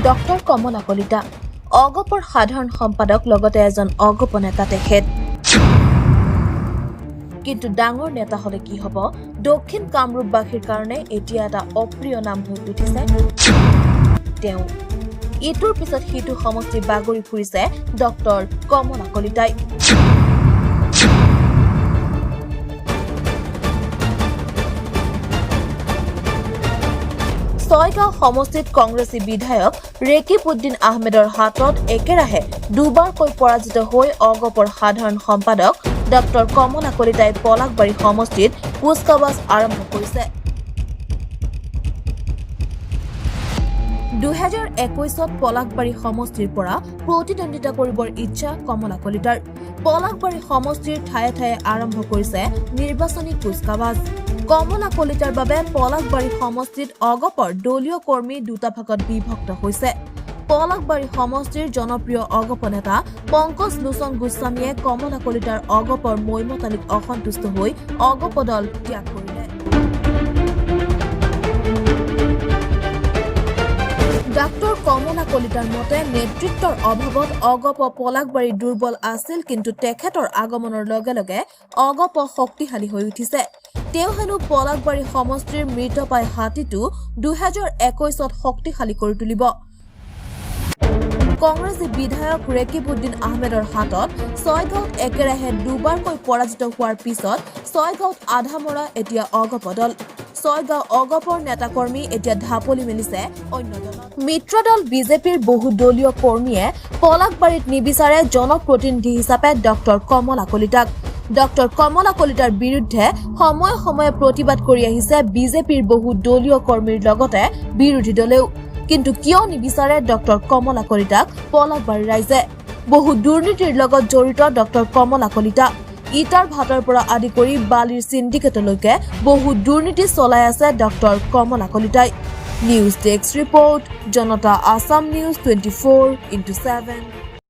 doctor কমলা কলিতা অগপৰ সাধাৰণ সম্পাদক লগতে এজন অগপ নেতা তেখেত কিন্তু ডাঙৰ নেতা হলে কি হ'ব দক্ষিণ কামৰূপবাসীৰ কাৰণে এতিয়া এটা অপ্ৰিয় নাম হৈ উঠিছে তেওঁ ইটোৰ পিছত সিটো সমষ্টি বাগৰি ফুৰিছে ডক্টৰ কমলা কলিতাই ছয়গাঁও সমষ্টিত কংগ্ৰেছী বিধায়ক ৰেকিবউদ্দিন আহমেদৰ হাতত একেৰাহে দুবাৰকৈ পৰাজিত হৈ অগপৰ সাধাৰণ সম্পাদক ডক্টৰ কমলা কলিতাই পলাকবাৰী সমষ্টিত কুচকাৱাজ আৰম্ভ কৰিছে 2021ত পলাকবাৰী সমষ্টিৰ পৰা প্ৰতিদ্বন্দ্বিতা কৰিবৰ ইচ্ছা কমলা কলিতাৰ পলাকবাৰী সমষ্টিৰ ঠায়ে ঠায়ে আৰম্ভ কৰিছে নিৰ্বাচনী কুচকাৱাজ কমলা কলিতাৰ বাবে পলাকবাৰী সমষ্টিত অগপৰ দলীয় কৰ্মী দুটা ভাগত বিভক্ত হৈছে পলাকবাৰী সমষ্টিৰ জনপ্ৰিয় অগপ নেতা পংকজ লোচন গোস্বামীয়ে কমলা কলিতাৰ অগপৰ মৈমতালিক অসন্তুষ্ট হৈ অগপ দল ত্যাগ কৰিলে ডাক্তৰ কমলা কলিতাৰ মতে নেতৃত্বৰ অভাৱত অগপ পলাকবাৰী দুৰ্বল আছিল কিন্তু তেখেতৰ আগমনৰ লগে লগে অগপ শক্তিশালী হৈ উঠিছে তেওঁ হেনো পলাকবাৰী সমষ্টিৰ মৃতপাই হাতীটো 2021ত শক্তিশালী কৰি তুলিব কংগ্ৰেছী বিধায়ক ৰেকিবউদ্দিন আহমেদৰ হাতত ছয়গাঁৱত একেৰাহে দুবাৰকৈ পৰাজিত হোৱাৰ পিছত ছয়গাঁৱত আধামৰা এতিয়া অগপ দল ছয়গাঁও অগপৰ নেতাকৰ্মী এতিয়া ঢাপলি মেলিছে অন্য দলত মিত্ৰ দল বিজেপিৰ বহু দলীয় কৰ্মীয়ে পলাকবাৰীত নিবিচাৰে জনপ্ৰতিনিধি হিচাপে ডক্টৰ কমলা কলিতাক ডক্টৰ কমলা কলিতাৰ বিৰুদ্ধে সময়ে সময়ে প্ৰতিবাদ কৰি আহিছে বিজেপিৰ বহু দলীয় কৰ্মীৰ লগতে বিৰোধী দলেও কিন্তু কিয় নিবিচাৰে ডক্টৰ কমলা কলিতাক পলাকবাৰী ৰাইজে বহু দুৰ্নীতিৰ লগত জড়িত ডক্টৰ কমলা কলিতা ইটাৰ ভাতৰ পৰা আদি কৰি বালিৰ সিন্ডিকেটলৈকে বহু দুৰ্নীতি চলাই আছে ডক্টৰ কমলা কলিতাই নিউজ ডেস্ক ৰিপৰ্ট জনতা আসাম নিউজ 24/7